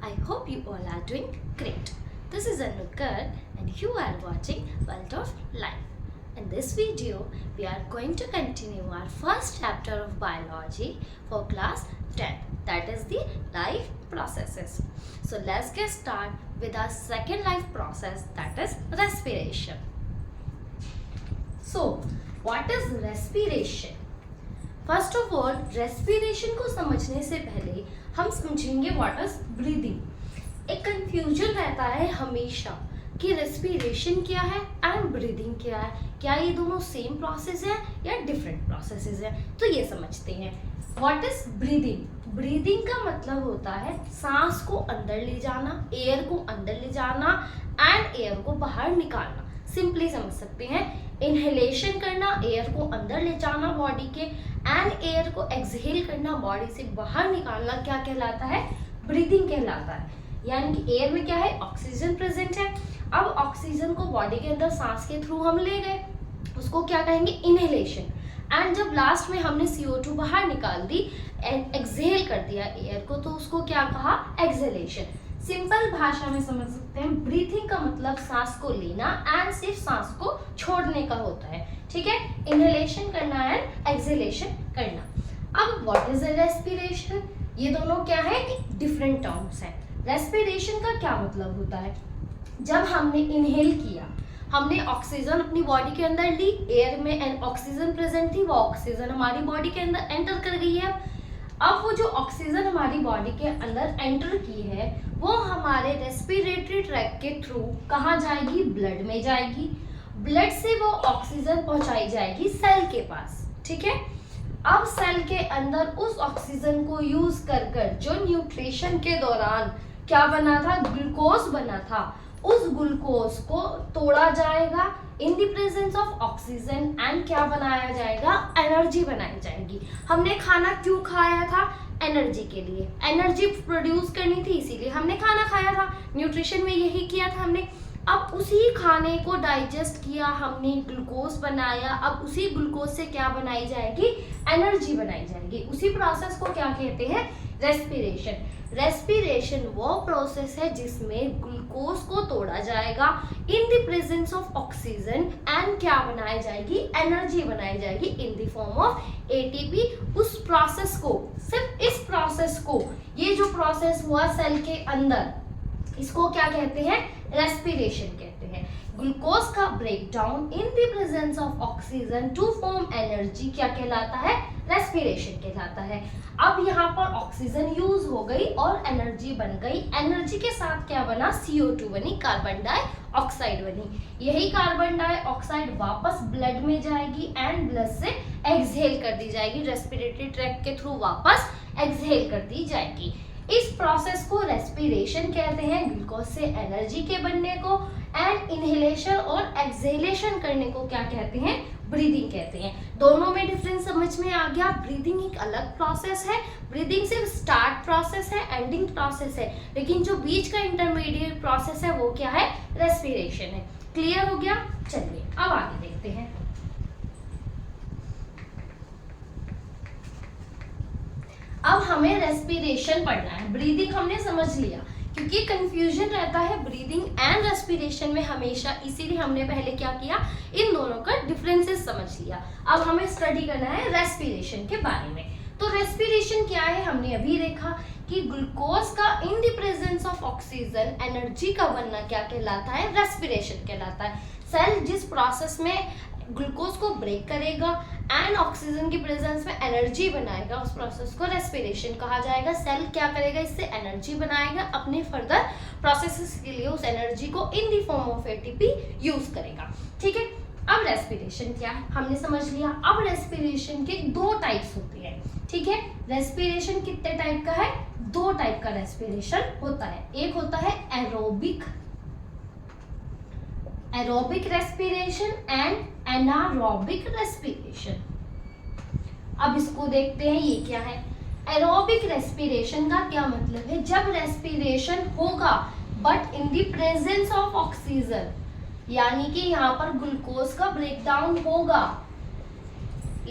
I hope you all are doing great. This is Anukar and you are watching World of Life. In this video, we are going to continue our first chapter of biology for class 10, that is the life processes. So let's get started with our second life process, that is respiration. So what is respiration? First of all respiration को समझने से पहले हम समझेंगे what is breathing. एक confusion रहता है हमेशा कि रेस्पिरेशन क्या है एंड ब्रीदिंग क्या है, क्या ये दोनों सेम प्रोसेस है या डिफरेंट प्रोसेसेस है। तो ये समझते हैं व्हाट इज ब्रीदिंग। ब्रीदिंग का मतलब होता है सांस को अंदर ले जाना, एयर को अंदर ले जाना एंड एयर को बाहर निकालना। सिंपली समझ सकते हैं, इनहेलेशन करना, एयर को अंदर ले जाना बॉडी के, एंड एयर को एक्सहेल करना, बॉडी से बाहर निकालना, क्या कहलाता है? ब्रीदिंग कहलाता है। यानी कि एयर में क्या है? ऑक्सीजन प्रेजेंट है। अब ऑक्सीजन को बॉडी के अंदर सांस के थ्रू हम ले गए, उसको क्या कहेंगे? इनहेलेशन। एंड जब लास्ट में हमने CO2 बाहर निकाल दी एंड एक्सहेल कर दिया एयर को, तो उसको क्या कहा? एक्सहेलेशन। सिंपल भाषा में समझ सकते हैं, ब्रीथिंग का मतलब सांस को लेना एंड सिर्फ सांस को छोड़ने का होता है। ठीक है, इनहेलेशन करना एंड एक्सहेलेशन करना। अब व्हाट इज रेस्पिरेशन? ये दोनों क्या है? डिफरेंट टर्म्स हैं। रेस्पिरेशन का क्या मतलब होता है? जब हमने इनहेल किया, हमने ऑक्सीजन अपनी बॉडी के अंदर ली, एयर में एंड ऑक्सीजन प्रेजेंट थी, वो ऑक्सीजन हमारी बॉडी के अंदर एंटर कर गई है। अब वो जो ऑक्सीजन हमारी बॉडी के अंदर एंटर की है, वो हमारे रेस्पिरेटरी ट्रैक के थ्रू कहाँ जाएगी? ब्लड में जाएगी। ब्लड से वो ऑक्सीजन पहुंचाई जाएगी सेल के पास। ठीक है, अब सेल के अंदर उस ऑक्सीजन को यूज कर जो न्यूट्रिशन के दौरान क्या बना था? ग्लूकोज बना था। उस ग्लूकोज को तोड़ा जाएगा इन the presence of oxygen and क्या बनाया जाएगा? एनर्जी बनाई जाएगी। हमने खाना क्यों खाया था? एनर्जी के लिए, एनर्जी प्रोड्यूस करनी थी, इसीलिए हमने खाना खाया था। न्यूट्रिशन में यही किया था हमने। अब उसी खाने को डाइजेस्ट किया हमने, ग्लूकोज बनाया। अब उसी ग्लूकोज से क्या बनाई जाएगी? एनर्जी बनाई जाएगी। उसी प्रोसेस को क्या कहते हैं? रेस्पिरेशन। रेस्पिरेशन वो प्रोसेस है जिसमें ग्लूकोज को तोड़ा जाएगा इन the presence of oxygen and क्या बनाई जाएगी? एनर्जी बनाई जाएगी in the form of ATP। उस प्रोसेस को, सिर्फ इस प्रोसेस को, ये जो प्रोसेस हुआ सेल के अंदर, इसको क्या कहते हैं? रेस्पिरेशन कहते हैं। ग्लूकोज का breakdown in the presence of oxygen to form energy क्या कहलाता है? रेस्पिरेशन कहलाता है। अब यहाँ पर ऑक्सीजन यूज हो गई और एनर्जी बन गई। एनर्जी के साथ क्या बना? CO2 बनी, कार्बन डाइऑक्साइड बनी। यही कार्बन डाइऑक्साइड वापस ब्लड में जाएगी एंड ब्लड से एक्सहेल कर दी जाएगी, रेस्पिरेटरी ट्रैक के थ्रू वापस एक्सहेल कर दी जाएगी। इस प्रोसेस को रेस्पिरेशन कहते हैं, ग्लूकोज से एनर्जी के बनने को, एंड इनहेलेशन और एक्सहेलेशन करने को क्या कहते हैं? ब्रीदिंग कहते हैं। दोनों में डिफरेंस समझ में आ गया। ब्रीदिंग एक अलग प्रोसेस है, ब्रीदिंग सिर्फ स्टार्ट प्रोसेस है, एंडिंग प्रोसेस है, लेकिन जो बीच का इंटरमीडिएट प्रोसेस है वो क्या है? रेस्पिरेशन है। क्लियर हो गया? चलिए अब आगे देखते हैं। अब हमें रेस्पिरेशन पढ़ना है। ब्रीदिंग हमने समझ लिया, क्योंकि कंफ्यूजन रहता है ब्रीदिंग एंड रेस्पिरेशन में हमेशा, इसीलिए हमने पहले क्या किया? इन दोनों का डिफरेंसेस समझ लिया। अब हमें स्टडी करना है रेस्पिरेशन के बारे में। तो रेस्पिरेशन क्या है? हमने अभी देखा कि ग्लूकोज का इन the presence of oxygen energy का बनना क्या कहलाता है? रेस्पिरेशन कहलाता है। सेल जिस प्रोसेस में ग्लूकोज को ब्रेक करेगा एंड ऑक्सीजन की प्रेजेंस में एनर्जी बनाएगा, उस प्रोसेस को रेस्पिरेशन कहा जाएगा। सेल क्या करेगा? इससे एनर्जी बनाएगा, अपने फर्दर प्रोसेसेस के लिए उस एनर्जी को in the form of ATP use करेगा। ठीक है, अब रेस्पिरेशन क्या है हमने समझ लिया। अब रेस्पिरेशन के दो टाइप्स होते हैं। ठीक है, रेस्पिरेशन कितने टाइप का है? दो टाइप का रेस्पिरेशन होता है। एक होता है aerobic respiration and anaerobic respiration. अब इसको देखते हैं, ये क्या है? एरोबिक रेस्पिरेशन का क्या मतलब है? जब रेस्पिरेशन होगा but in the presence of oxygen, यानी कि यहाँ पर ग्लूकोज का ब्रेकडाउन होगा,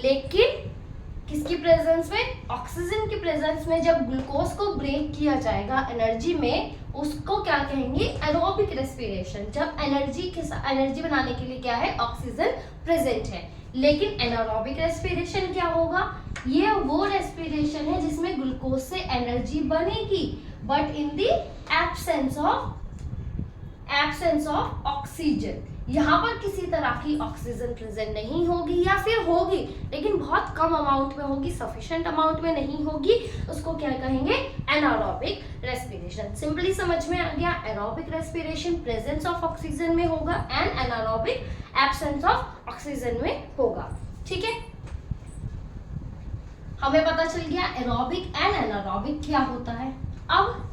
लेकिन किसकी प्रेजेंस में? ऑक्सीजन की प्रेजेंस में जब ग्लूकोज को ब्रेक किया जाएगा एनर्जी में, उसको क्या कहेंगे? Aerobic respiration. जब एनर्जी बनाने के लिए क्या है? ऑक्सीजन प्रेजेंट है। लेकिन एनारोबिक रेस्पिरेशन क्या होगा? ये वो रेस्पिरेशन है जिसमें ग्लूकोज से एनर्जी बनेगी, but in the absence of oxygen. यहाँ पर किसी तरह की ऑक्सीजन प्रेजेंट नहीं होगी, या फिर होगी लेकिन बहुत कम अमाउंट में होगी, सफिशिएंट अमाउंट में नहीं होगी। उसको क्या कहेंगे? Anaerobic respiration. सिंपली समझ में आ गया, aerobic respiration presence of oxygen में होगा and anaerobic absence of oxygen में होगा। ठीक है, हमें पता चल गया एरोबिक एंड एनारोबिक क्या होता है। अब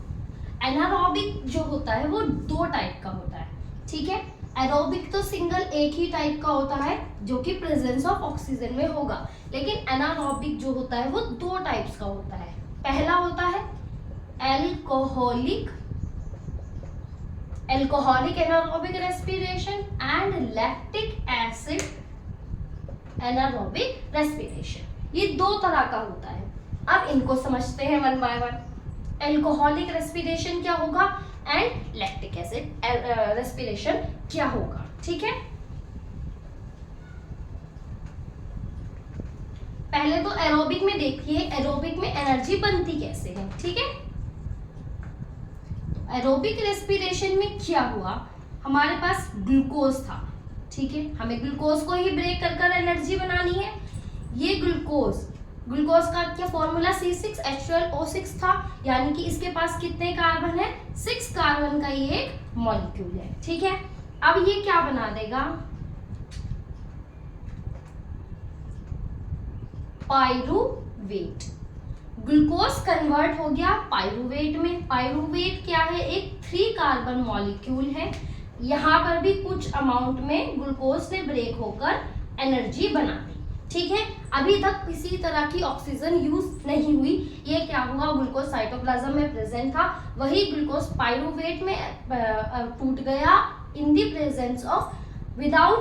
एनारोबिक जो होता है वो दो टाइप का होता है। ठीक है, एरोबिक तो सिंगल एक ही टाइप का होता है जो कि प्रेजेंस ऑफ ऑक्सीजन में होगा, लेकिन एनारोबिक जो होता है वो दो टाइप्स का होता है। पहला होता है alcoholic anaerobic respiration and lactic acid anaerobic respiration. ये दो तरह का होता है। अब इनको समझते हैं one by one. Alcoholic respiration क्या होगा एंड लैक्टिक एसिड रेस्पिरेशन क्या होगा। ठीक है, पहले तो एरोबिक में देखिए, एरोबिक में एनर्जी बनती कैसे है। ठीक है, एरोबिक रेस्पिरेशन में क्या हुआ? हमारे पास ग्लूकोज था। ठीक है, हमें ग्लूकोज को ही ब्रेक कर कर एनर्जी बनानी है। ये ग्लूकोज का क्या फॉर्मूला? C6H12O6 था, यानी कि इसके पास कितने कार्बन है? 6 कार्बन का ये एक मॉलिक्यूल है। ठीक है, अब ये क्या बना देगा? पाइरूवेट। ग्लूकोज कन्वर्ट हो गया पाइरूवेट में। पाइरूवेट क्या है? एक 3 कार्बन मॉलिक्यूल है। यहाँ पर भी कुछ अमाउंट में ग्लूकोज ने ब्रेक होकर एनर्जी बना दी। ठीक है, अभी तक किसी तरह की ऑक्सीजन यूज नहीं हुई। ये क्या हुआ? ग्लूकोज साइटोप्लाज्म में प्रेजेंट था, वही ग्लूकोज पाइरूवेट में टूट गया इन the presence of without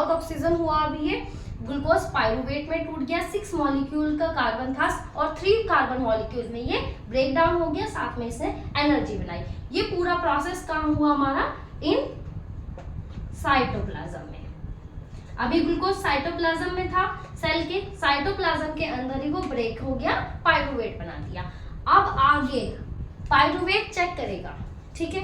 oxygen हुआ। अभी ये ग्लूकोज पाइरूवेट में टूट गया, 6 मॉलिक्यूल का कार्बन था और 3 कार्बन मॉलिक्यूल में ये ब्रेक डाउन हो गया, साथ में इसने एनर्जी बनाई। ये पूरा प्रोसेस कहाँ हुआ हमारा? इन साइटोप्लाज्म में। अभी ग्लूकोज साइटोप्लाज्म में था, सेल के साइटोप्लाज्म के अंदर ही वो ब्रेक हो गया, पाइरूवेट बना दिया। अब आगे पाइरूवेट चेक करेगा। ठीक है,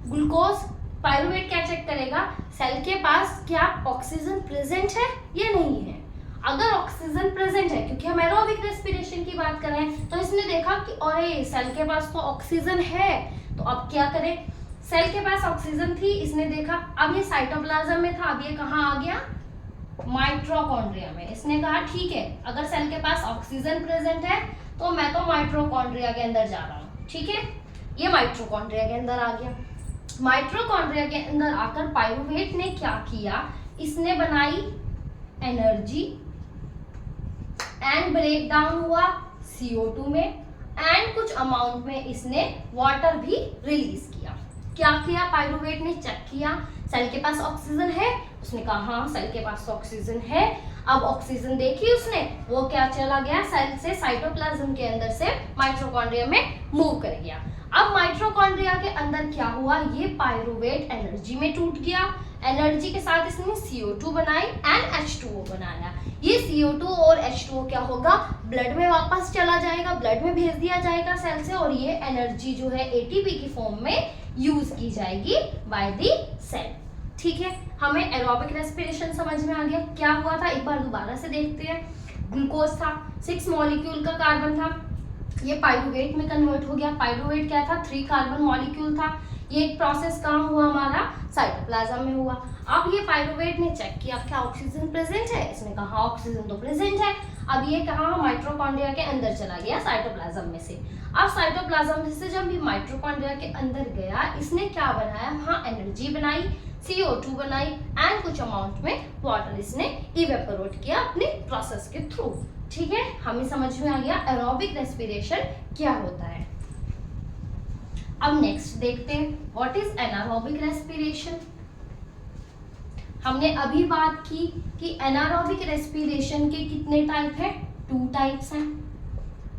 ग्लूकोज पाइरूवेट क्या चेक करेगा? सेल के पास क्या ऑक्सीजन प्रेजेंट है या नहीं है। अगर ऑक्सीजन प्रेजेंट है, क्योंकि हम एरोबिक रेस्पिरेशन की बात कर रहे हैं, तो इसने देखा कि अरे सेल के पास तो ऑक्सीजन है, तो अब क्या करें? सेल के पास ऑक्सीजन थी, इसने देखा, अब ये साइटोप्लाज्म में था, अब ये कहाँ आ गया? माइटोकॉन्ड्रिया में। इसने कहा ठीक है, अगर सेल के पास ऑक्सीजन प्रेजेंट है तो मैं तो माइटोकॉन्ड्रिया के अंदर जा रहा हूँ। ठीक है, ये माइटोकॉन्ड्रिया के अंदर आ गया। माइटोकॉन्ड्रिया के अंदर आकर पाइरूवेट ने क्या किया? इसने बनाई एनर्जी एंड ब्रेक डाउन हुआ CO2 में एंड कुछ अमाउंट में इसने वाटर भी रिलीज किया। क्या किया? पाइरूवेट ने चेक किया सेल के पास ऑक्सीजन है, उसने कहा हाँ सेल के पास ऑक्सीजन है। अब ऑक्सीजन देखी उसने, वो क्या चला गया? सेल से साइटोप्लाज्म के अंदर से माइटोकॉन्ड्रिया में मूव कर गया। अब माइटोकॉन्ड्रिया के अंदर क्या हुआ? ये पाइरूवेट एनर्जी में टूट गया, एनर्जी के साथ इसने CO2 बनाई एंड H2O बनाया। ये CO2 और H2O क्या होगा? ब्लड में वापस चला जाएगा, ब्लड में भेज दिया जाएगा सेल से, और ये एनर्जी जो है ATP की फॉर्म में यूज की जाएगी बाय द सेल। ठीक है, हमें एरोबिक रेस्पिरेशन समझ में आ गया। क्या हुआ था एक बार दोबारा से देखते हैं। ग्लूकोज था, 6 मॉलिक्यूल का कार्बन था, ये पाइरूवेट में कन्वर्ट हो गया। पाइरूवेट क्या था? 3 कार्बन मॉलिक्यूल था। ये एक प्रोसेस कहाँ हुआ? हमारा साइटोप्लाज्म में हुआ। अब ये पाइरूवेट ने चेक किया क्या ऑक्सीजन प्रेजेंट है, इसने कहा हाँ ऑक्सीजन तो प्रेजेंट है। अब ये कहाँ? माइटोकॉन्ड्रिया के अंदर चला गया साइटोप्लाज्म में से। अब साइटोप्लाज्म से जब भी माइटोकॉन्ड्रिया के अंदर गया, इसने क्या बनाया? हाँ एनर्जी बनाई, CO2 बनाई एंड कुछ अमाउंट में वाटर इसने इवेपोरेट किया अपने प्रोसेस के थ्रू। ठीक है, हमें समझ में आ गया एरोबिक रेस्पिरेशन क्या होता है। अब नेक्स्ट देखते हैं व्हाट इज एनारोबिक रेस्पिरेशन। हमने अभी बात की कि एनारोबिक रेस्पिरेशन के कितने टाइप है? 2 टाइप्स हैं।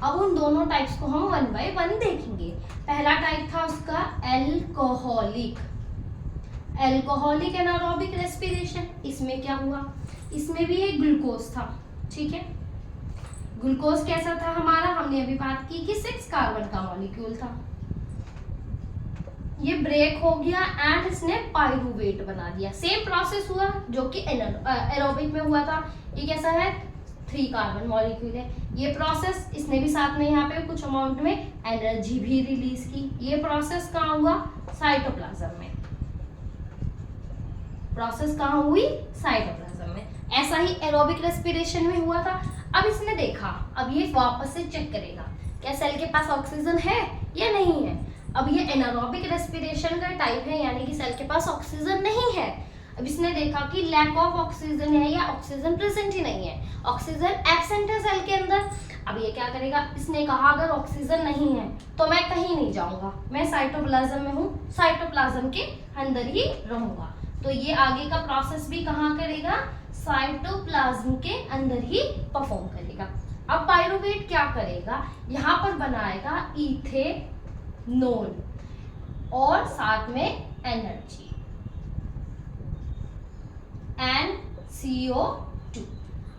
अब उन दोनों टाइप्स को हम 1 बाय 1 देखेंगे। पहला टाइप था उसका एल्कोहलिक एनारोबिक रेस्पिरेशन। इसमें क्या हुआ, इसमें भी एक ग्लूकोज था, ठीक है। ग्लूकोज कैसा था हमारा, हमने अभी बात की कि 6 कार्बन का मॉलिक्यूल था। ये ब्रेक हो गया एंड इसने पाइरूवेट बना दिया। सेम प्रोसेस हुआ जो कि एरोबिक में हुआ था। ये कैसा है, 3 कार्बन मॉलिक्यूल है। ये प्रोसेस इसने भी साथ में यहाँ पे कुछ अमाउंट में एनर्जी भी रिलीज की। ये प्रोसेस कहाँ हुआ, साइटोप्लाज्म में। प्रोसेस कहाँ हुई, साइटोप्लाज्म में। ऐसा ही एरोबिक रेस्पिरेशन में हुआ था। अब इसने देखा, अब ये वापस से चेक करेगा क्या सेल के पास ऑक्सीजन है या नहीं है। अब ये एनारोबिक रेस्पिरेशन का टाइप है, यानी कि सेल के पास ऑक्सीजन नहीं है। अब इसने देखा कि लैक ऑफ ऑक्सीजन है या ऑक्सीजन प्रेजेंट ही नहीं है, ऑक्सीजन एब्सेंट है सेल के अंदर। अब ये क्या करेगा, इसने कहा अगर ऑक्सीजन नहीं है तो मैं कहीं नहीं जाऊंगा, मैं साइटोप्लाज्म में हूँ, साइटोप्लाज्म के अंदर ही रहूंगा। तो ये आगे का प्रोसेस भी कहाँ करेगा, साइटोप्लाज्म के अंदर ही परफॉर्म करेगा। अब पाइरूवेट क्या करेगा, यहाँ पर बनाएगा इथेनॉल और साथ में एनर्जी NCO2।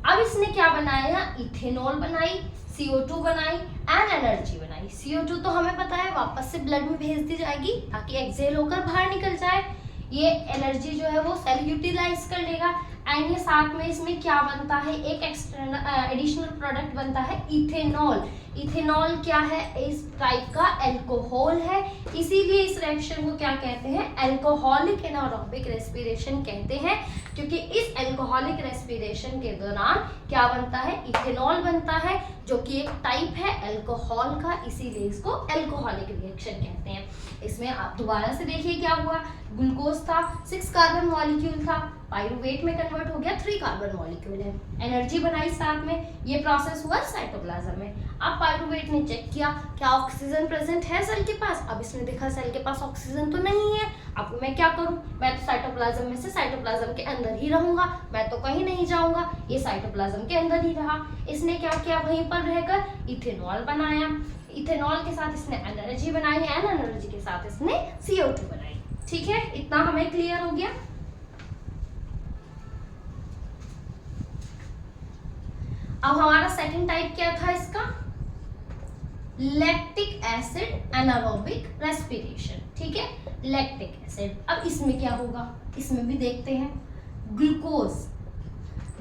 अब इसने क्या बनाया, इथेनॉल बनाई, CO2 बनाई एंड एनर्जी बनाई। CO2 तो हमें पता है वापस से ब्लड में भेज दी जाएगी ताकि एक्सेल होकर बाहर निकल जाए। ये एनर्जी जो है वो सेल यूटिलाइज कर लेगा एंड ये साथ में इसमें क्या बनता है, एक एक्सटर्नल एडिशनल प्रोडक्ट बनता है इथेनॉल। इथेनॉल क्या है, इस टाइप का अल्कोहल है, इसीलिए इस रिएक्शन को क्या कहते हैं, अल्कोहलिक एनारोबिक रेस्पिरेशन कहते हैं। क्योंकि इस अल्कोहलिक रेस्पिरेशन के दौरान क्या बनता है, इथेनॉल बनता है, जो कि एक टाइप है अल्कोहल का, इसीलिए इसको अल्कोहलिक रिएक्शन कहते हैं। इसमें आप दोबारा से देखिए क्या हुआ, ग्लूकोज था, 6 कार्बन मॉलिक्यूल था, पाइरूवेट में कन्वर्ट हो गया, 3 कार्बन मॉलिक्यूल है, एनर्जी बनाई साथ में। ये प्रोसेस हुआ साइटोप्लाज्म में। अब पाइरूवेट ने चेक किया क्या ऑक्सीजन प्रेजेंट है सेल के पास। अब इसने देखा सेल के पास ऑक्सीजन तो नहीं है। अब मैं क्या करूं, मैं तो साइटोप्लाज्म में से साइटोप्लाज्म के अंदर ही रहूंगा, मैं तो कहीं नहीं जाऊंगा। ये साइटोप्लाज्म के अंदर ही रहा। इसने क्या किया, वहीं पर रहकर इथेनॉल बनाया। इथेनॉल के साथ इसने एनर्जी बनाई एंड एनर्जी के साथ इसने CO2 बनाई। ठीक है, इतना हमें क्लियर हो गया। अब हमारा सेकंड टाइप क्या था इसका, लैक्टिक एसिड एनारोबिक रेस्पिरेशन। ठीक है, लैक्टिक एसिड। अब इसमें क्या होगा, इसमें भी देखते हैं।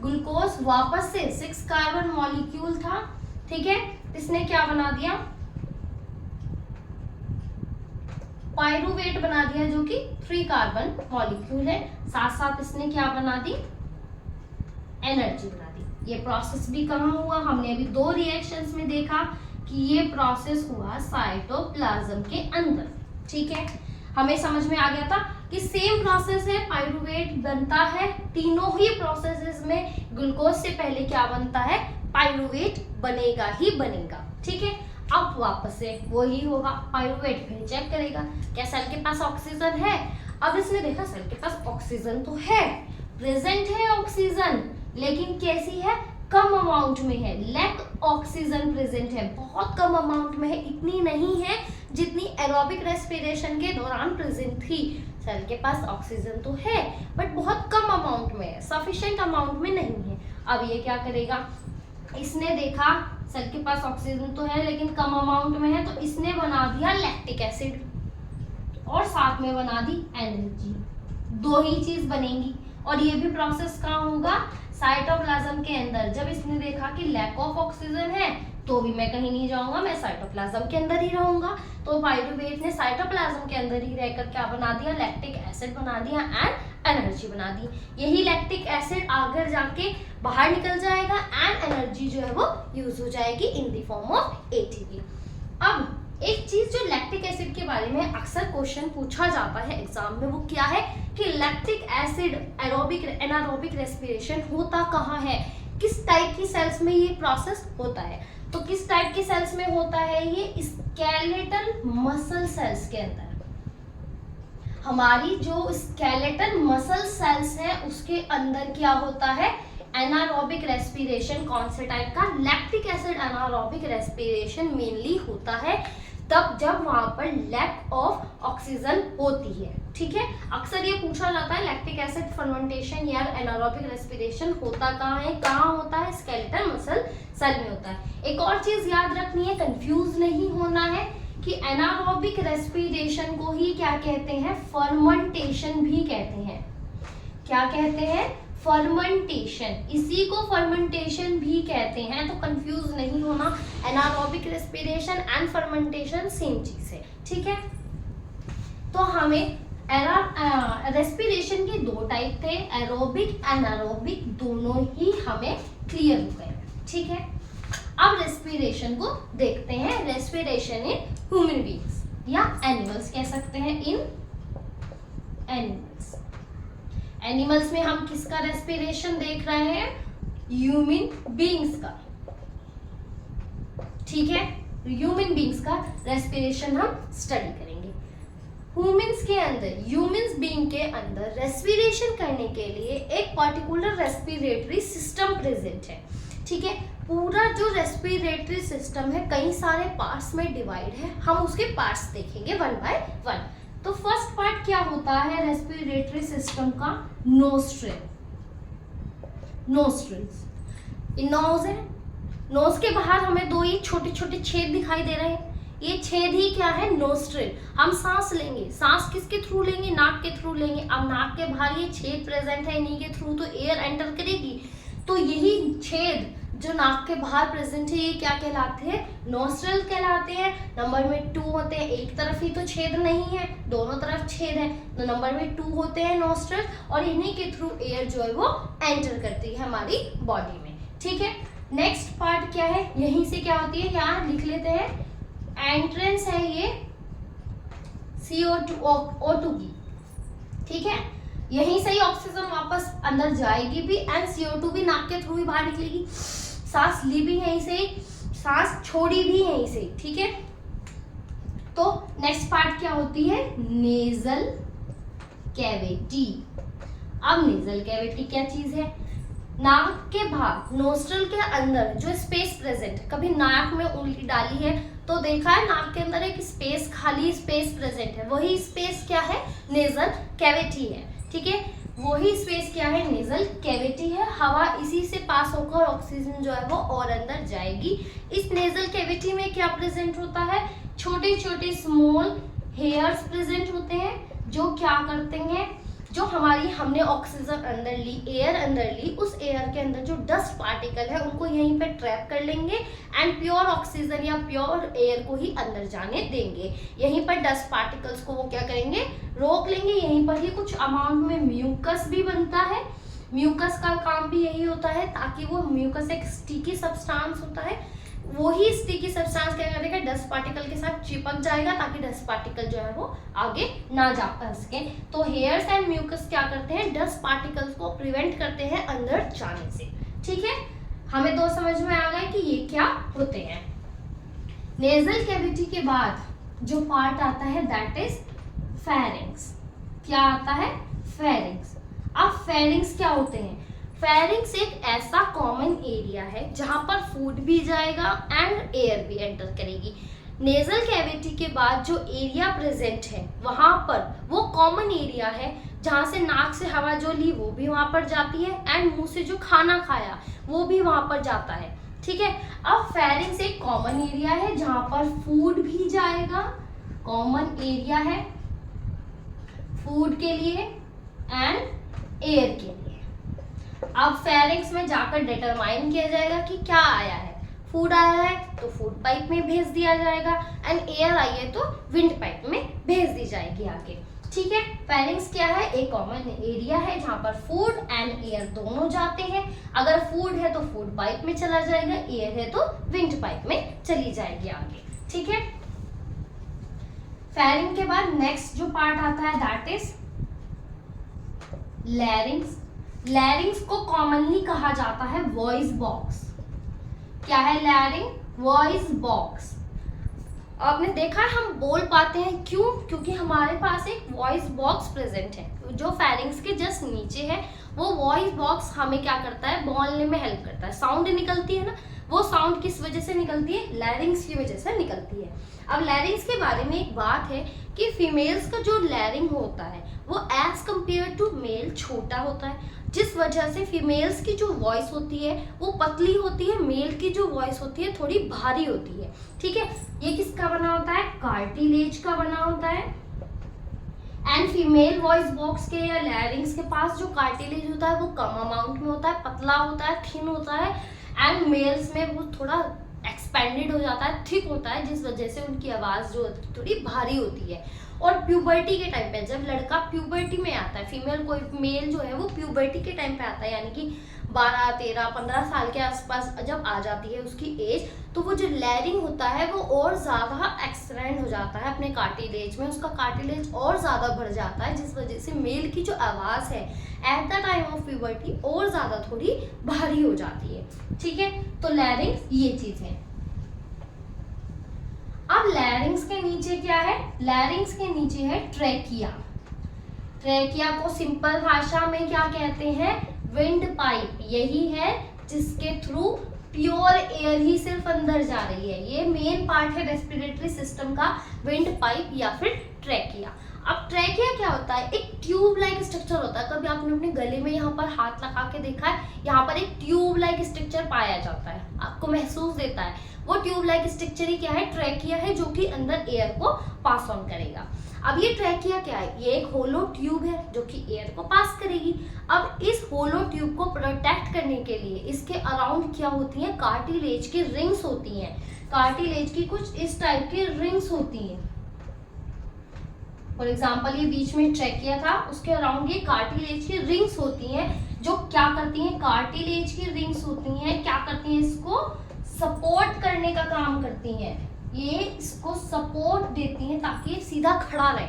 ग्लूकोज वापस से 6 कार्बन मॉलिक्यूल था, ठीक है, इसने क्या बना दिया, पाइरूवेट बना दिया, जो कि 3 कार्बन मॉलिक्यूल है। साथ साथ इसने क्या बना दी, एनर्जी बना दी। ये प्रोसेस भी कहाँ हुआ, हमने अभी 2 रिएक्शंस में देखा कि ये प्रोसेस हुआ साइटोप्लाज्म के अंदर। ठीक है, हमें समझ में आ गया था कि सेम प्रोसेस है, पाइरूवेट बनता है। तीनों ही प्रोसेसेस में ग्लूकोज से पहले क्या बनता है, पाइरूवेट बनेगा ही बनेगा। ठीक है, अब वापस से वही होगा, पाइरूवेट फिर चेक करेगा क्या सेल के पास ऑक्सीजन है। अब इसने देखा सेल के पास ऑक्सीजन तो है, प्रेजेंट है ऑक्सीजन, लेकिन कैसी है, कम अमाउंट में है, लैक ऑक्सीजन प्रेजेंट है, बहुत कम अमाउंट में है, इतनी नहीं है जितनी एरोबिक रेस्पिरेशन के दौरान प्रेजेंट थी। सेल के पास ऑक्सीजन तो है बट बहुत कम अमाउंट में है, सफिशिएंट अमाउंट में नहीं है। अब ये क्या करेगा, इसने देखा सेल के पास ऑक्सीजन तो है लेकिन कम अमाउंट में है, तो इसने बना दिया लैक्टिक एसिड और साथ में बना दी एनर्जी। 2 ही चीज बनेंगी और ये भी प्रोसेस कहाँ होगा, साइटोप्लाज्म के अंदर। जब इसने देखा कि लैक ऑफ ऑक्सीजन है तो भी मैं कहीं नहीं जाऊंगा, मैं साइटोप्लाज्म के अंदर ही रहूंगा, तो पाइरूवेट ने साइटोप्लाज्म के अंदर ही रहकर क्या बना दिया, लैक्टिक एसिड बना दिया एंड एनर्जी बना दी। यही लैक्टिक एसिड आगे जाके बाहर निकल जाएगा एंड एनर्जी जो है वो यूज हो जाएगी in the form of ATP। अब एक चीज जो लैक्टिक एसिड के बारे में अक्सर क्वेश्चन पूछा जाता है एग्जाम में, वो क्या है कि लैक्टिक एसिड एनारोबिक रेस्पिरेशन होता कहाँ है, किस टाइप की सेल्स में ये प्रोसेस होता है। तो किस टाइप की सेल्स में होता है, ये स्केलेटल मसल सेल्स के अंदर। हमारी जो स्केलेटल मसल सेल्स है उसके अंदर क्या होता है, एनारोबिक रेस्पिरेशन कौन से टाइप का, lactic acid anaerobic respiration mainly होता है तब जब वहां पर लैक ऑफ ऑक्सीजन होती है। ठीक है, अक्सर ये पूछा जाता है लैक्टिक एसिड फर्मेंटेशन या एनारोबिक रेस्पिरेशन होता कहाँ है, कहाँ होता है, स्केलेटल मसल सेल में होता है। एक और चीज याद रखनी है, कंफ्यूज नहीं होना है कि एनारोबिक रेस्पिरेशन को ही क्या कहते हैं, फर्मेंटेशन भी कहते हैं। क्या कहते हैं, फर्मेंटेशन, इसी को फर्मेंटेशन भी कहते हैं, तो कंफ्यूज नहीं होना। Anaerobic respiration and fermentation same चीज है। ठीक है, तो हमें रेस्पिरेशन के दो टाइप थे, एरोबिक एनारोबिक, दोनों ही हमें क्लियर हो गए। ठीक है, अब रेस्पिरेशन को देखते हैं। रेस्पिरेशन इन ह्यूमन बीइंग्स या एनिमल्स कह सकते हैं, इन एनिमल्स। एनिमल्स में हम किसका रेस्पिरेशन देख रहे हैं, ह्यूमन बीइंग्स का। ठीक है, ह्यूमन बीइंग्स का रेस्पिरेशन हम स्टडी करेंगे। ह्यूमंस के अंदर, ह्यूमंस बीइंग के अंदर रेस्पिरेशन करने के लिए एक पर्टिकुलर रेस्पिरेटरी सिस्टम प्रेजेंट है। ठीक है, पूरा जो रेस्पिरेटरी सिस्टम है कई सारे पार्ट्स में डिवाइड है, हम उसके पार्ट्स देखेंगे वन बाय वन। तो फर्स्ट पार्ट क्या होता है रेस्पिरेटरी सिस्टम का, नोस्ट्रिल। नोस्ट्रिल्स, नोज है, नोज के बाहर हमें दो ये छोटे छोटे छेद दिखाई दे रहे हैं, ये छेद ही क्या है, नोस्ट्रिल। हम सांस लेंगे, सांस किसके थ्रू लेंगे, नाक के थ्रू लेंगे। अब नाक के बाहर ये छेद प्रेजेंट है, इन्हीं के थ्रू तो एयर एंटर करेगी, तो यही छेद जो नाक के बाहर प्रेजेंट है ये क्या कहलाते हैं, नोस्ट्रिल कहलाते हैं। नंबर में 2 होते हैं, एक तरफ ही तो छेद नहीं है, दोनों तरफ छेद है, तो नंबर में 2 होते हैं नोस्ट्रिल, और इन्हीं के थ्रू एयर जो है वो एंटर करती है हमारी बॉडी में। ठीक है, नेक्स्ट पार्ट क्या है, यहीं से क्या होती है, यहाँ लिख लेते हैं, एंट्रेंस है ये CO2 O2 की। ठीक है, यहीं से ही ऑक्सीजन वापस अंदर जाएगी भी एंड CO2 भी नाक के थ्रू ही बाहर निकलेगी। सांस ली भी यहीं से, सांस छोड़ी भी यहीं से। ठीक है, तो नेक्स्ट पार्ट क्या होती है, नेजल कैविटी। अब नेजल कैविटी क्या चीज है, नाक के बाहर नोस्ट्रल के अंदर जो स्पेस प्रेजेंट है, कभी नाक में उंगली डाली है तो देखा है नाक के अंदर एक स्पेस, खाली स्पेस प्रेजेंट है, वही स्पेस क्या है, नेजल कैविटी है। ठीक है, वही स्पेस क्या है, नेजल कैविटी है। हवा इसी से पास होकर ऑक्सीजन जो है वो और अंदर जाएगी। इस नेजल कैविटी में क्या प्रेजेंट होता है, छोटे छोटे स्मॉल हेयर्स प्रेजेंट होते हैं, जो क्या करते हैं, जो हमारी हमने ऑक्सीजन अंदर ली, एयर अंदर ली, उस एयर के अंदर जो डस्ट पार्टिकल है उनको यहीं पे ट्रैप कर लेंगे एंड प्योर ऑक्सीजन या प्योर एयर को ही अंदर जाने देंगे। यहीं पर डस्ट पार्टिकल्स को वो क्या करेंगे, रोक लेंगे। यहीं पर ही कुछ अमाउंट में म्यूकस भी बनता है। म्यूकस का काम भी यही होता है ताकि वो म्यूकस एक स्टिकी सब्सटेंस होता है, वही स्टिकी सब्सटेंस क्या करेगा, डस्ट पार्टिकल के साथ चिपक जाएगा ताकि डस्ट पार्टिकल जो है वो आगे ना जा पा सके। तो हेयर्स एंड म्यूकस क्या करते हैं, डस्ट पार्टिकल्स को प्रिवेंट करते हैं अंदर जाने से। ठीक है, हमें दो समझ में आ गए कि ये क्या होते हैं। नेजल कैविटी के बाद जो पार्ट आता है दैट इज फेरिंग्स। क्या आता है, फेरिंग्स। अब फेरिंग्स क्या होते हैं, फेरिंग्स एक ऐसा कॉमन एरिया है जहां पर फूड भी जाएगा एंड एयर भी एंटर करेगी। नेजल कैविटी के बाद जो एरिया प्रेजेंट है वहां पर वो कॉमन एरिया है जहां से नाक से हवा जो ली वो भी वहां पर जाती है एंड मुंह से जो खाना खाया वो भी वहां पर जाता है। ठीक है, अब फेरिंग्स एक कॉमन एरिया है जहां पर फूड भी जाएगा, कॉमन एरिया है फूड के लिए एंड एयर के लिए। अब फेरिंग्स में जाकर डिटरमाइन किया जाएगा कि क्या आया है, फूड आया है तो फूड पाइप में भेज दिया जाएगा एंड एयर आई है तो विंड पाइप में भेज दी जाएगी आगे। ठीक है, फेरिंग्स क्या है, एक कॉमन एरिया है जहां पर फूड एंड एयर दोनों जाते हैं। अगर फूड है तो फूड पाइप में चला जाएगा, एयर है तो विंड पाइप में चली जाएगी आगे। ठीक है, फेरिंग के बाद नेक्स्ट जो पार्ट आता है दैट इज लैरिंग्स। लैरिंग्स को कॉमनली कहा जाता है वॉइस बॉक्स। क्या है लैरिंग, वॉइस बॉक्स। आपने देखा है हम बोल पाते हैं क्यों? क्योंकि हमारे पास एक वॉइस बॉक्स प्रेजेंट है जो फेरिंग्स के जस्ट नीचे है। वो वॉइस बॉक्स हमें क्या करता है, बोलने में हेल्प करता है। साउंड निकलती है ना, वो साउंड किस वजह से निकलती है, लैरिंग्स की वजह से निकलती है। अब लैरिंग्स के बारे में एक बात है कि फीमेल्स का जो लैरिंग होता है वो एज कम्पेयर टू मेल छोटा होता है, जिस वजह से फीमेल्स की जो वॉइस होती है वो पतली होती है, मेल की जो वॉइस होती है थोड़ी भारी होती है। ठीक है, ये किसका बना होता है, कार्टिलेज का बना होता है। एंड फीमेल वॉइस बॉक्स के या लैरिंग्स के पास जो कार्टिलेज होता है वो कम अमाउंट में होता है, पतला होता है, थिन होता है। एंड मेल्स में वो थोड़ा एक्सपेंडेड हो जाता है, थिक होता है, जिस वजह से उनकी आवाज़ जो थोड़ी भारी होती है। और प्यूबर्टी के टाइम पे जब लड़का प्यूबर्टी में आता है, फीमेल कोई मेल जो है वो प्यूबर्टी के टाइम पे आता है, यानी कि 12, 13, 15 साल के आसपास जब आ जाती है उसकी एज, तो वो जो लैरिंग होता है वो और ज़्यादा एक्सटेंड हो जाता है अपने कार्टिलेज में, उसका कार्टिलेज और ज़्यादा बढ़ जाता है, जिस वजह से मेल की जो आवाज़ है at the time of puberty और ज़्यादा थोड़ी भारी हो जाती है। ठीक है, तो लैरिंग्स ये चीज़ है। अब लैरिंग्स के नीचे क्या है, लैरिंग्स के नीचे है ट्रैकिया। ट्रैकिया को सिंपल भाषा में क्या कहते हैं, विंड पाइप। यही है जिसके थ्रू प्योर एयर ही सिर्फ अंदर जा रही है। ये मेन पार्ट है रेस्पिरेटरी सिस्टम का, विंड पाइप या फिर ट्रैकिया। अब ट्रैकिया क्या होता है, एक ट्यूब लाइक स्ट्रक्चर होता है। कभी आपने अपने गले में यहाँ पर हाथ लगा के देखा है, यहाँ पर एक ट्यूब लाइक स्ट्रक्चर पाया जाता है, आपको महसूस देता है। वो ट्यूब लाइक स्ट्रक्चर ही क्या है, ट्रैकिया है, जो कि अंदर एयर को पास ऑन करेगा। अब ये ट्रैकिया क्या है, ये एक होलो ट्यूब है जो कि एयर को पास करेगी। अब इस होलो ट्यूब को प्रोटेक्ट करने के लिए इसके अराउंड क्या होती है, कार्टिलेज की रिंग्स होती हैं। कार्टिलेज की कुछ इस टाइप की रिंग्स होती हैं। फॉर एग्जाम्पल ये बीच में ट्रैकिया था, उसके अराउंड ये कार्टिलेज की रिंग्स होती हैं, जो क्या करती हैं, कार्टिलेज की रिंग्स होती हैं, क्या करती हैं, इसको सपोर्ट करने का काम करती हैं। ये इसको सपोर्ट देती हैं ताकि ये सीधा खड़ा रहे।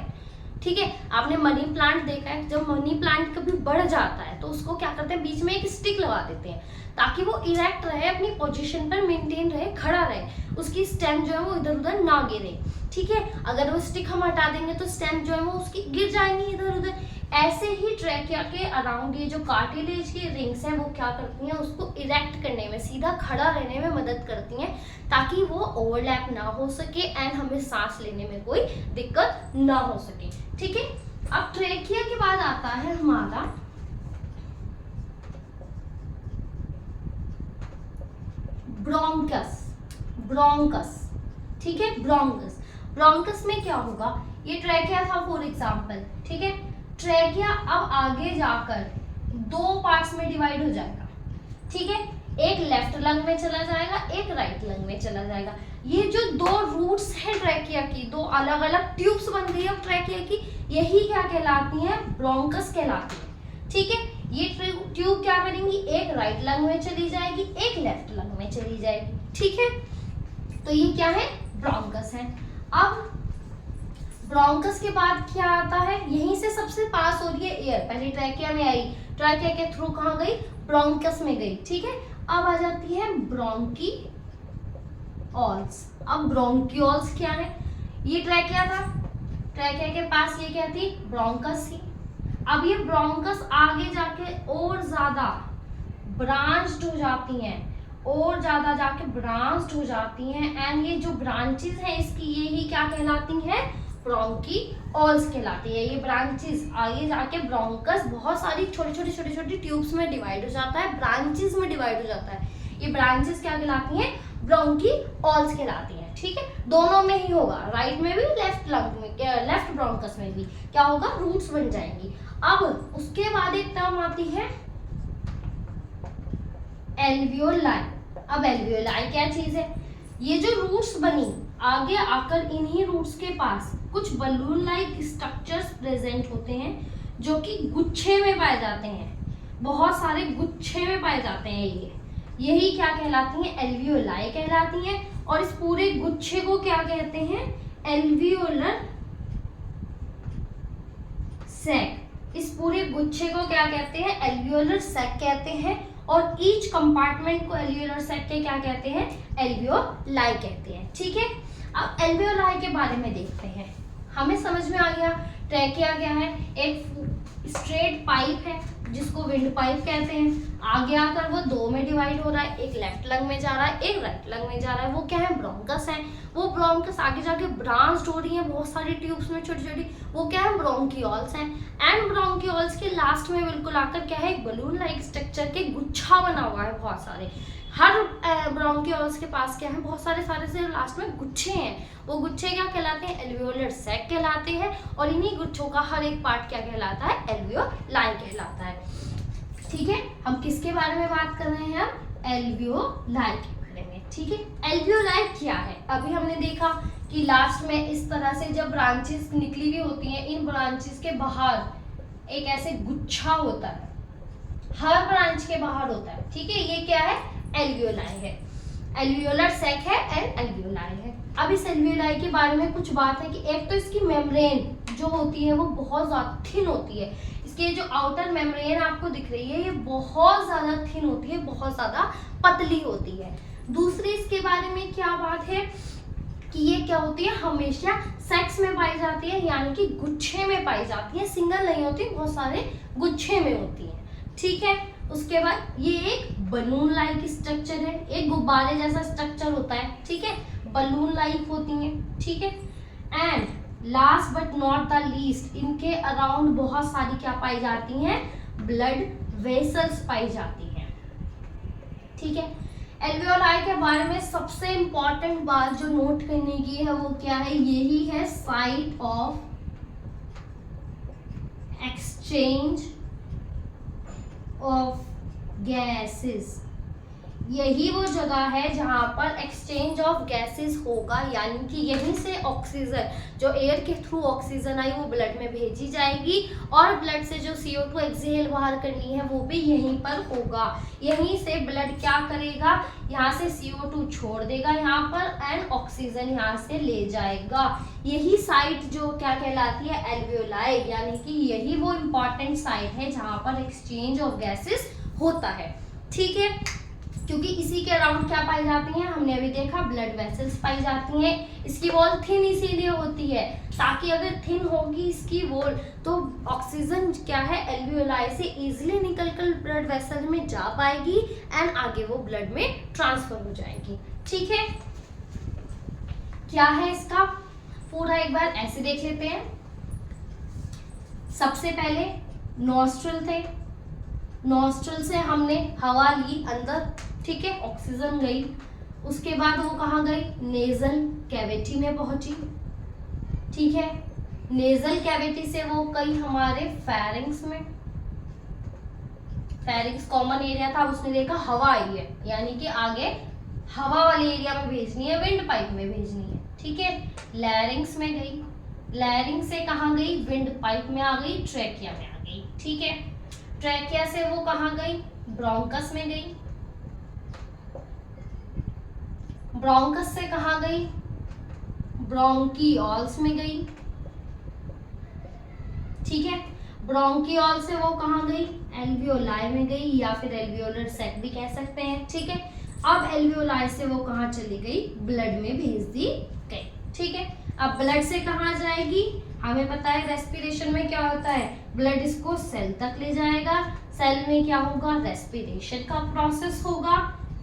ठीक है, आपने मनी प्लांट देखा है, जब मनी प्लांट कभी बढ़ जाता है तो उसको क्या करते हैं, बीच में एक स्टिक लगा देते हैं ताकि वो इरेक्ट रहे, अपनी पोजीशन पर मेंटेन रहे, खड़ा रहे, उसकी स्टेम जो है वो इधर उधर ना गिरे। ठीक है, अगर वो स्टिक हम हटा देंगे तो स्टेम जो है वो उसकी गिर जाएंगी इधर उधर। ऐसे ही ट्रैकिया के अराउंड ये जो कार्टिलेज की रिंग्स हैं वो क्या करती हैं, उसको इरेक्ट करने में, सीधा खड़ा रहने में मदद करती हैं, ताकि वो ओवरलैप ना हो सके एंड हमें सांस लेने में कोई दिक्कत ना हो सके। ठीक है, अब ट्रैकिया के बाद आता है हमारा ब्रोंकस। ब्रोंकस, ठीक है, ब्रोंकस। ब्रोंकस में क्या होगा, ये ट्रैकिया था फॉर एग्जांपल। ठीक है, ट्रैकिया अब आगे जाकर दो पार्ट्स में डिवाइड हो जाएगा। ठीक है, एक लेफ्ट लंग में चला जाएगा, एक राइट लंग में चला जाएगा। ये जो दो रूट्स हैं ट्रैकिया की, दो अलग अलग ट्यूब्स बन गई है ट्रैकिया की, यही क्या कहलाती हैं, ब्रोंकस कहलाती है। ठीक है, ये ट्यूब क्या करेंगी, एक राइट लंग में चली जाएगी, एक लेफ्ट लंग में चली जाएगी। ठीक है, तो ये क्या है, ब्रोंकस है। अब ब्रोंकस के बाद क्या आता है, यहीं से सबसे पास हो रही है एयर, पहले ट्रैकिया में आई, ट्रैकिया के थ्रू कहाँ गई, ब्रोंकस में गई। ठीक है, अब आ जाती है ब्रोंकीओल्स। अब ब्रोंकीओल्स क्या है, ये ट्रैकिया था, ट्रैकिया के पास ये क्या थी, ब्रोंकस थी। अब ये ब्रोंकस आगे जाके और ज्यादा ब्रांच्ड हो जाती हैं, और ज्यादा जाके ब्रांच्ड हो जाती हैं, एंड ये जो ब्रांचेस हैं इसकी, ये ही क्या कहलाती हैं, ब्रोंकीओल्स कहलाती है। ये ब्रांचेस आगे जाके ब्रोंकस बहुत सारी छोटी छोटी ट्यूब्स में डिवाइड हो जाता है, ब्रांचेस में डिवाइड हो जाता है। ये ब्रांचेस क्या कहलाती हैं, ब्रोंकीओल्स कहलाती हैं। ठीक है, दोनों में ही होगा, राइट में भी, लेफ्ट लंग में, लेफ्ट ब्रोंकस में भी क्या होगा, रूट्स बन जाएंगी। अब उसके बाद एक टर्म आती है एल्वियोलाई। अब एल्वियोलाई क्या चीज है, ये जो रूट्स बनी आगे आकर इन्हीं रूट्स के पास कुछ बलून लाइक स्ट्रक्चर्स प्रेजेंट होते हैं, जो कि गुच्छे में पाए जाते हैं, बहुत सारे गुच्छे में पाए जाते हैं। यही क्या कहलाती हैं, एल्वियोलाई कहलाती हैं। और इस पूरे गुच्छे को क्या कहते हैं, एल्वियोलर सैक। इस पूरे गुच्छे को क्या कहते हैं, एल्वियोलर सैक कहते हैं। और ईच कंपार्टमेंट को एल्वियोलर सैक के क्या कहते हैं, एल्वियोलाई कहते हैं। ठीक है, अब एल्वियोलाई के बारे में देखते हैं। हमें समझ में आ गया ट्रैकिया क्या है, एक स्ट्रेट पाइप है जिसको विंड पाइप कहते हैं। आगे आकर वो दो में डिवाइड हो रहा है, एक लेफ्ट लंग में जा रहा है, एक राइट लंग में जा रहा है। वो क्या है, ब्रोंकस है। वो ब्रोंकस आगे जाके ब्रांच्ड हो रही है बहुत सारी ट्यूब्स में छोटी छोटी, वो क्या है, ब्रोंकियोल्स हैं। एंड ब्रोंकियोल्स के लास्ट में बिल्कुल आकर क्या है, एक बलून लाइक स्ट्रक्चर के गुच्छा बना हुआ है बहुत सारे। हर ब्रोंकियोल्स के पास क्या है, बहुत सारे से लास्ट में गुच्छे हैं। वो गुच्छे क्या कहलाते हैं, एल्वियोलर सैक कहलाते हैं। और इन्हीं गुच्छों का हर एक पार्ट क्या कहलाता है, एल्वियोलाई कहलाता है। ठीक है, हम किसके बारे में बात कर रहे हैं, अब एल्वियोलाई के बारे में। ठीक है, एल्वियोलाई क्या है, अभी हमने देखा कि लास्ट में इस तरह से जब ब्रांचेस निकली हुई होती हैं, इन ब्रांचेस के बाहर एक ऐसे गुच्छा होता है, हर ब्रांच के बाहर होता है। ठीक है, ये क्या है, एल्वियोलाई है, एल्वियोलर सैक है एंड एल्वियोलाई है। अब इस एल्वियोलाई के बारे में कुछ बात है कि एक तो इसकी मेम्ब्रेन जो होती है वो बहुत ज्यादा थिन होती है। इसकी जो आउटर मेम्ब्रेन आपको दिख रही है ये बहुत ज्यादा थिन होती है, बहुत ज्यादा पतली होती है। दूसरी इसके बारे में क्या बात है कि ये क्या होती है, हमेशा सेक्स में पाई जाती है, यानी कि गुच्छे में पाई जाती है, सिंगल नहीं होती, बहुत सारे गुच्छे में होती है। ठीक है, उसके बाद ये एक बलून लाइक स्ट्रक्चर है, एक गुब्बारे जैसा स्ट्रक्चर होता है। ठीक है, बलून लाइक होती हैं। ठीक है, and last but not the least, इनके अराउंड बहुत सारी क्या पाई जाती हैं, ब्लड वेसल्स पाई जाती हैं। ठीक है, एल्वियोलाई के बारे में सबसे इंपॉर्टेंट बात जो नोट करने की है वो क्या है, यही है site of exchange of gases. यही वो जगह है जहां पर एक्सचेंज ऑफ गैसेस होगा, यानी कि यहीं से ऑक्सीजन, जो एयर के थ्रू ऑक्सीजन आई वो ब्लड में भेजी जाएगी और ब्लड से जो CO2 एक्सहेल बाहर करनी है वो भी यहीं पर होगा। यहीं से ब्लड क्या करेगा, यहाँ से CO2 छोड़ देगा यहाँ पर एंड ऑक्सीजन यहाँ से ले जाएगा। यही साइट जो क्या कहलाती है, एल्वियोलाई, यानी कि यही वो इम्पॉर्टेंट साइट है जहां पर एक्सचेंज ऑफ गैसेस होता है। ठीक है, क्योंकि इसी के अराउंड क्या पाई जाती हैं, हमने अभी देखा ब्लड वेसल्स पाई जाती हैं। इसकी वॉल थिन इसीलिए होती है ताकि अगर थिन होगी इसकी वॉल तो ऑक्सीजन क्या है, एल्वियोलाई से इजीली निकलकर ब्लड वेसल में जा पाएगी एंड आगे वो ब्लड में ट्रांसफर हो जाएगी। ठीक है, क्या है इसका पूरा एक बार ऐसे देख लेते हैं। सबसे पहले नॉस्ट्रल थे, नॉस्ट्रल से हमने हवा ली अंदर। ठीक है, ऑक्सीजन गई, उसके बाद वो कहाँ गई, नेजल कैविटी में पहुंची। ठीक है, नेजल कैविटी से वो गई हमारे फेरिंग्स में। फेरिंग्स कॉमन एरिया था, उसने देखा हवा आई है, यानी कि आगे हवा वाले एरिया में भेजनी है, विंड पाइप में भेजनी है। ठीक है, लैरिंग्स में गई, लैरिंग से कहाँ गई, विंड पाइप में आ गई, ट्रैकिया में आ गई। ठीक है, ट्रैकिया से वो कहाँ गई, ब्रोंकस में गई, ब्रोंकस से कहाँ गई, ब्रोंकियोल्स में गई। ठीक है, ब्रोंकियोल से वो कहाँ गई, एल्वियोलाई में गई या फिर एल्वियोलर सैक भी कह सकते हैं। ठीक है, अब एल्वियोलाई से वो कहाँ चली गई, ब्लड में भेज दी गई। ठीक है, अब ब्लड से कहाँ जाएगी, हमें पता है रेस्पिरेशन में क्या होता है, ब्लड इसको सेल तक ले जाएगा, सेल में क्या होगा, रेस्पिरेशन का प्रोसेस होगा।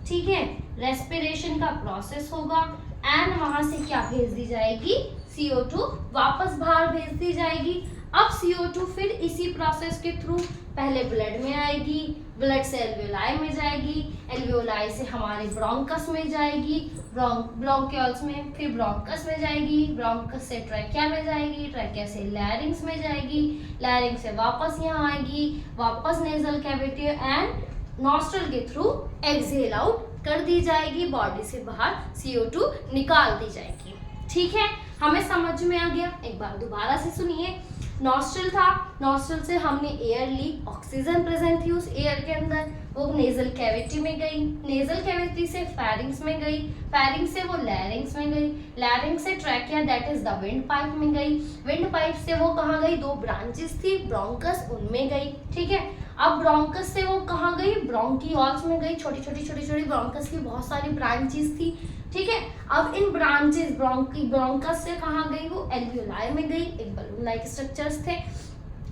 ठीक है, रेस्पिरेशन का प्रोसेस होगा एंड वहां से क्या भेज दी जाएगी, CO2 वापस बाहर भेज दी जाएगी। अब CO2 फिर इसी प्रोसेस के थ्रू पहले ब्लड में आएगी, ब्लड से एल्वियोलाई में जाएगी, एल्वियोलाई से हमारे ब्रोंकस में जाएगी, ब्रोंकियोल्स में फिर ब्रोंकस में जाएगी, ब्रोंकस से ट्रैकिया में जाएगी, ट्रैकिया से लैरिंग्स में जाएगी, लैरिंग से वापस यहाँ आएगी, वापस नेजल कैविटी एंड नॉस्ट्रल के थ्रू एक्सहेल आउट कर दी जाएगी, बॉडी से बाहर CO2 निकाल दी जाएगी। ठीक है, हमें समझ में आ गया। एक बार दोबारा से सुनिए, नॉस्ट्रल था, नॉस्ट्रल से हमने एयर ली, ऑक्सीजन प्रेजेंट थी उस एयर के अंदर, वो नेजल कैविटी में गई, नेजल कैविटी से फेरिंग्स में गई, फेरिंग्स से वो लैरिंग्स में गई, लैरिंग्स से trachea that is the wind pipe में गई, विंड पाइप से वो कहाँ गई, दो ब्रांचेस थी ब्रोंकस, उनमें गई। ठीक है, अब ब्रोंकस से वो कहाँ गई, ब्रोंकियोल्स में गई, छोटी छोटी ब्रोंकस की बहुत सारी ब्रांचेस थी, ठीक है। अब इन ब्रांचेस ब्रोंकस से कहाँ गई, वो एल्वियोलाई में गई, एक बलून लाइक स्ट्रक्चर्स थे,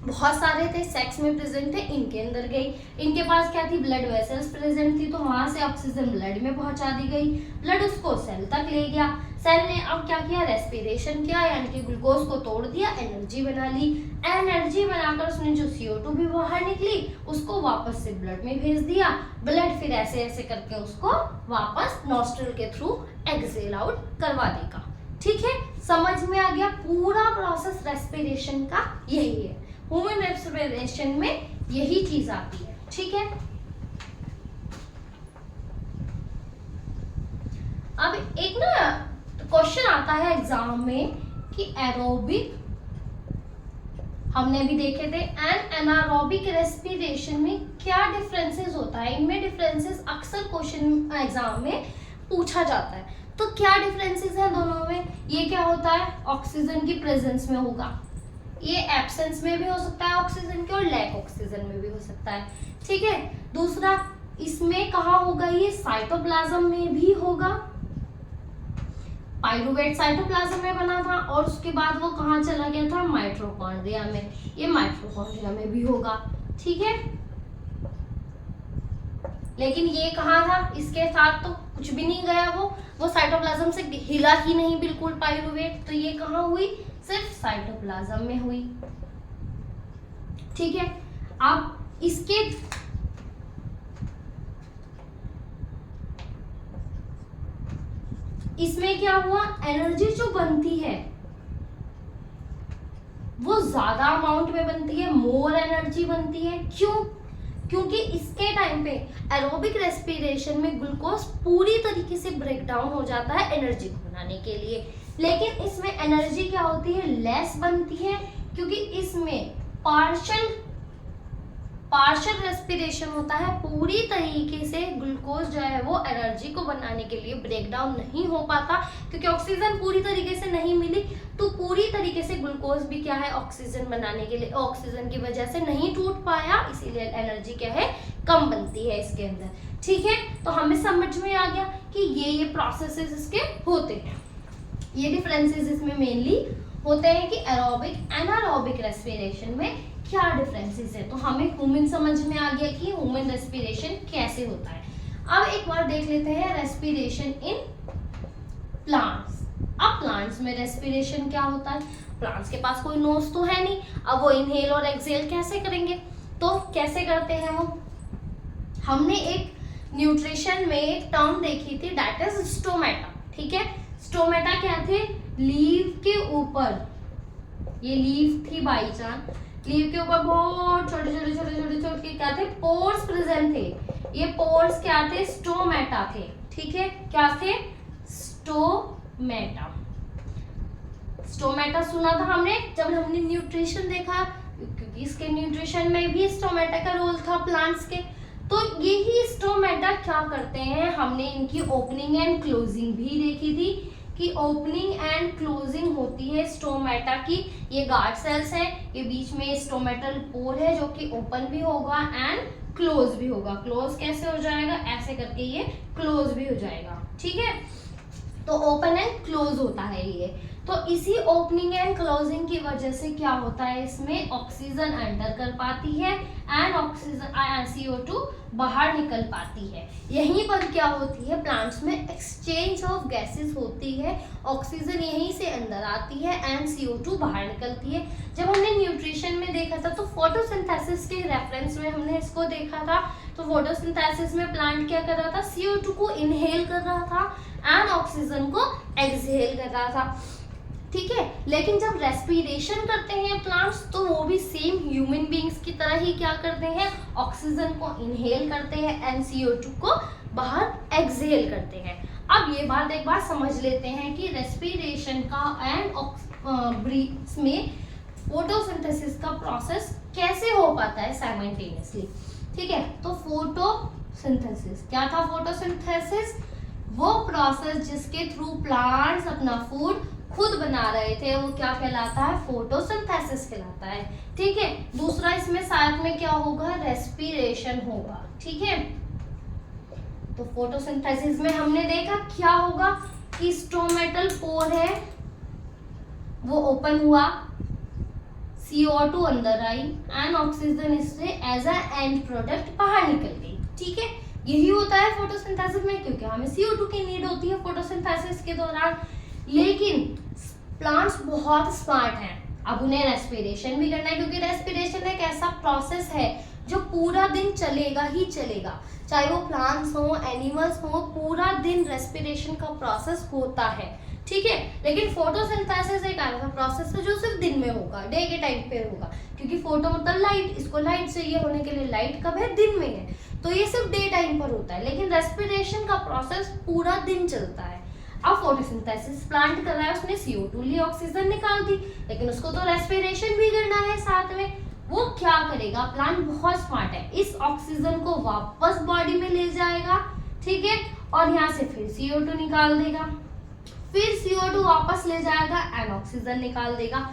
बहुत सारे थे, सेक्स में प्रेजेंट थे, इनके अंदर गई। इनके पास क्या थी, ब्लड वेसल्स प्रेजेंट थी, तो वहां से ऑक्सीजन ब्लड में पहुंचा दी गई, ब्लड उसको सेल तक ले गया, सेल ने अब क्या किया, रेस्पिरेशन किया, यानी कि ग्लूकोज को तोड़ दिया, एनर्जी बना ली, एनर्जी बनाकर उसने जो CO2 भी बाहर निकली उसको वापस से ब्लड में भेज दिया, ब्लड फिर ऐसे ऐसे करके उसको वापस नॉस्ट्रल के थ्रू एक्सहेल आउट करवा देगा, ठीक है। समझ में आ गया, पूरा प्रोसेस रेस्पिरेशन का यही है, ह्यूमन रेस्पिरेशन में यही चीज आती है, ठीक है। अब एक ना क्वेश्चन आता है एग्जाम में कि एरोबिक, हमने भी देखे थे, एंड एनारोबिक रेस्पिरेशन में क्या डिफरेंसेस होता है, इनमें डिफरेंसेस अक्सर क्वेश्चन एग्जाम में पूछा जाता है। तो क्या डिफरेंसेस हैं दोनों में, ये क्या होता है, ऑक्सीजन की प्रेजेंस में होगा, ये एब्सेंस में भी हो सकता है ऑक्सीजन के, और लैक ऑक्सीजन में भी हो सकता है, ठीक है। दूसरा, इसमें कहाँ होगा, ये साइटोप्लाज्म में भी होगा, पाइरुवेट साइटोप्लाज्म में बना था, और उसके बाद वो कहाँ चला गया था, माइटोकॉन्ड्रिया में, ये माइटोकॉन्ड्रिया में भी होगा, ठीक है। लेकिन ये कहाँ था, इसके साथ तो कुछ भी नहीं गया, वो साइटोप्लाज्म से हिला ही नहीं बिल्कुल पाइरुवेट, तो ये कहाँ हुई, सिर्फ साइटोप्लाज्म में हुई, ठीक है। अब इसके इसमें क्या हुआ, एनर्जी जो बनती है वो ज्यादा अमाउंट में बनती है, मोर एनर्जी बनती है, क्यों, क्योंकि इसके टाइम पे एरोबिक रेस्पिरेशन में ग्लूकोज पूरी तरीके से ब्रेक डाउन हो जाता है एनर्जी को बनाने के लिए, लेकिन इसमें एनर्जी क्या होती है, लेस बनती है, क्योंकि इसमें पार्शियल रेस्पिरेशन होता है, पूरी तरीके से ग्लूकोज जो है वो एनर्जी को बनाने के लिए ब्रेक डाउन नहीं हो पाता, क्योंकि ऑक्सीजन पूरी तरीके से नहीं मिली, तो पूरी तरीके से ग्लूकोज भी क्या है, ऑक्सीजन बनाने के लिए ऑक्सीजन की वजह से नहीं टूट पाया, इसीलिए एनर्जी क्या है, कम बनती है इसके अंदर, ठीक है। तो हमें समझ में आ गया कि ये प्रोसेसेस इसके होते हैं, ये डिफरेंसेस इसमें मेनली होते हैं कि एरोबिक एनारोबिक रेस्पिरेशन में क्या डिफरेंसेस है। तो हमें ह्यूमन समझ में आ गया कि ह्यूमन रेस्पिरेशन कैसे होता है। अब एक बार देख लेते हैं रेस्पिरेशन इन प्लांट्स। अब प्लांट्स में रेस्पिरेशन क्या होता है, प्लांट्स के पास कोई नोज तो है नहीं, अब वो इनहेल और एक्सहेल कैसे करेंगे, तो कैसे करते हैं वो, हमने एक न्यूट्रिशन में एक टर्म देखी थी, दैट इज स्टोमेटा, ठीक है। स्टोमेटा क्या थे, लीव के ऊपर, ये लीव थी बाई चांस, लीव के ऊपर बहुत छोटे छोटे क्या थे, पोर्स प्रेजेंट थे, ये पोर्स क्या थे, स्टोमेटा थे, ठीक है, क्या थे, स्टोमेटा। स्टोमेटा सुना था हमने जब हमने न्यूट्रिशन देखा, क्योंकि इसके न्यूट्रिशन में भी स्टोमेटा का रोल था प्लांट्स के। तो यही स्टोमेटा क्या करते हैं, हमने इनकी ओपनिंग एंड क्लोजिंग भी देखी थी कि ओपनिंग एंड क्लोजिंग होती है स्टोमेटा की। ये गार्ड सेल्स है, ये बीच में स्टोमेटल पोर है जो कि ओपन भी होगा एंड क्लोज भी होगा। क्लोज कैसे हो जाएगा, ऐसे करके ये क्लोज भी हो जाएगा, ठीक है। तो ओपन एंड क्लोज होता है ये। तो इसी ओपनिंग एंड क्लोजिंग की वजह से क्या होता है, इसमें ऑक्सीजन एंटर कर पाती है एंड ऑक्सीजन CO2 बाहर निकल पाती है। यहीं पर क्या होती है, प्लांट्स में एक्सचेंज ऑफ गैसेस होती है, ऑक्सीजन यहीं से अंदर आती है एंड CO2 बाहर निकलती है। जब हमने न्यूट्रिशन में देखा था तो फोटोसिंथेसिस के रेफरेंस में हमने इसको देखा था। तो फोटोसिंथेसिस में प्लांट क्या कर रहा था, CO2 को इनहेल कर रहा था एंड ऑक्सीजन को एक्सहेल कर रहा था, ठीक है। लेकिन जब रेस्पिरेशन करते हैं प्लांट्स तो वो भी सेम ह्यूमन बीइंग्स की तरह ही क्या करते हैं, ऑक्सीजन को इनहेल करते हैं एंड CO2 को बाहर एक्सहेल करते हैं। अब ये बात एक बार समझ लेते हैं कि रेस्पिरेशन का एंड ब्रीथ में फोटोसिंथेसिस का प्रोसेस कैसे हो पाता है साइमल्टेनियसली, ठीक है। तो फोटोसिंथेसिस क्या था, फोटोसिंथेसिस वो प्रोसेस जिसके थ्रू प्लांट्स अपना फूड खुद बना रहे थे वो क्या कहलाता है, फोटोसिंथेसिस कहलाता है। ठीक है, दूसरा इसमें साथ में क्या होगा, रेस्पिरेशन होगा। ठीक है, तो फोटोसिंथेसिस में हमने देखा क्या होगा कि स्टोमेटल पोर है वो ओपन हुआ, CO2 अंदर आई एंड ऑक्सीजन इससे एज अ एंड प्रोडक्ट बाहर निकल गई। ठीक है, यही होता है फोटोसिंथेसिस में, क्योंकि हमें CO2 की नीड होती है फोटोसिंथेसिस के दौरान। लेकिन प्लांट्स बहुत स्मार्ट हैं, अब उन्हें रेस्पिरेशन भी करना है, क्योंकि रेस्पिरेशन एक ऐसा प्रोसेस है जो पूरा दिन चलेगा ही चलेगा, चाहे वो प्लांट्स हो एनिमल्स हो, पूरा दिन रेस्पिरेशन का प्रोसेस होता है। ठीक है, लेकिन फोटोसिंथेसिस एक ऐसा प्रोसेस है जो सिर्फ दिन में होगा, डे के टाइम पे होगा, क्योंकि फोटो मतलब लाइट, इसको लाइट चाहिए होने के लिए लाइट कब है, दिन में है, तो ये सिर्फ डे टाइम पर होता है। लेकिन रेस्पिरेशन का प्रोसेस पूरा दिन चलता है। अब फोटोसिंथेसिस प्लांट कर रहा है, उसने CO2 ली, ऑक्सीजन निकाल दी, लेकिन उसको तो रेस्पिरेशन भी करना है साथ में। वो क्या करेगा, प्लांट बहुत स्मार्ट है, इस ऑक्सीजन को वापस बॉडी में ले जाएगा। ठीक है, और यहाँ से फिर CO2 निकाल देगा, फिर CO2 वापस ले जाएगा एंड ऑक्सीजन निकाल देगा।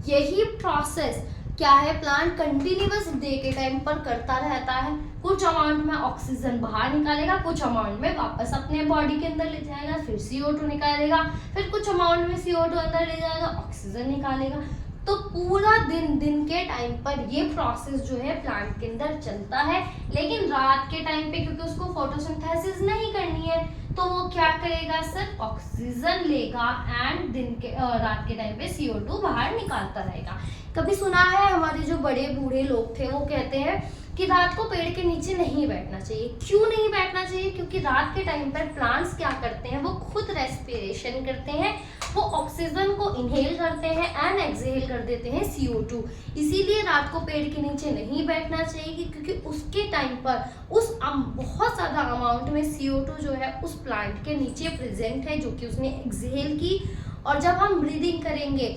यही प्रोसेस क्या है, प्लांट कंटिन्यूअस डे के टाइम पर करता रहता है। कुछ अमाउंट में ऑक्सीजन बाहर निकालेगा, कुछ अमाउंट में वापस अपने बॉडी के अंदर ले जाएगा, फिर CO2 निकालेगा, फिर कुछ अमाउंट में CO2 अंदर ले जाएगा, ऑक्सीजन निकालेगा। तो पूरा दिन के टाइम पर ये प्रोसेस जो है प्लांट के अंदर चलता है। लेकिन रात के टाइम पे क्योंकि उसको फोटोसिंथेसिस नहीं करनी है, तो वो क्या करेगा, सिर्फ ऑक्सीजन लेगा एंड रात के टाइम पे CO2 बाहर निकालता रहेगा। कभी सुना है हमारे जो बड़े बूढ़े लोग थे वो कहते हैं कि रात को पेड़ के नीचे नहीं बैठना चाहिए। क्यों नहीं बैठना चाहिए, क्योंकि रात के टाइम पर प्लांट्स क्या करते हैं, वो खुद रेस्पिरेशन करते हैं, वो ऑक्सीजन को इनहेल करते हैं एंड एक्सहेल कर देते हैं CO2। इसीलिए रात को पेड़ के नीचे नहीं बैठना चाहिए, क्योंकि उसके टाइम पर बहुत ज़्यादा अमाउंट में CO2 जो है उस प्लांट के नीचे प्रेजेंट है, जो कि उसने एक्सहेल की। और जब हम ब्रीदिंग करेंगे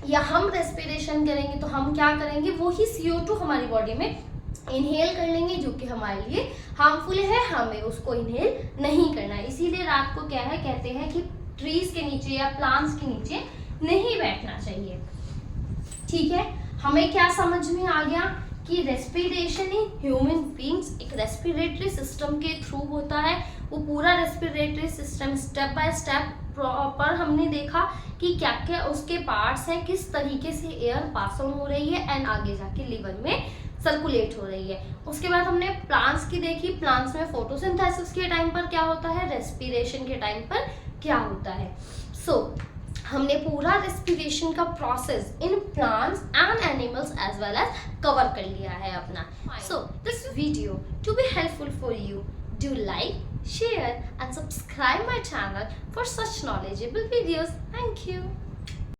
या हम रेस्पिरेशन करेंगे तो हम क्या करेंगे, वही CO2 हमारी बॉडी में इनहेल कर लेंगे, जो कि हमारे लिए हार्मफुल है, हमें उसको इनहेल नहीं करना है। इसीलिए रात को क्या है, कहते हैं कि ट्रीज के नीचे या प्लांट्स के नीचे नहीं बैठना चाहिए। ठीक है, हमें क्या समझ में आ गया कि रेस्पिरेशन इन ह्यूमन बींग्स एक रेस्पिरेटरी सिस्टम के थ्रू होता है। वो पूरा respiratory system step by step proper हमने देखा कि क्या क्या उसके पार्ट्स हैं, किस तरीके से एयर पास ऑन हो रही है एंड आगे जाके लिवर में सर्कुलेट हो रही है। उसके बाद हमने प्लांट्स की देखी, प्लांट्स में फोटोसिंथेसिस के टाइम पर क्या होता है, रेस्पिरेशन के टाइम पर क्या होता है। हमने पूरा रेस्पिरेशन का process in plants and animals as well as cover कर लिया है अपना। This video to be helpful for you, do like, share and subscribe my channel for such knowledgeable videos. Thank you.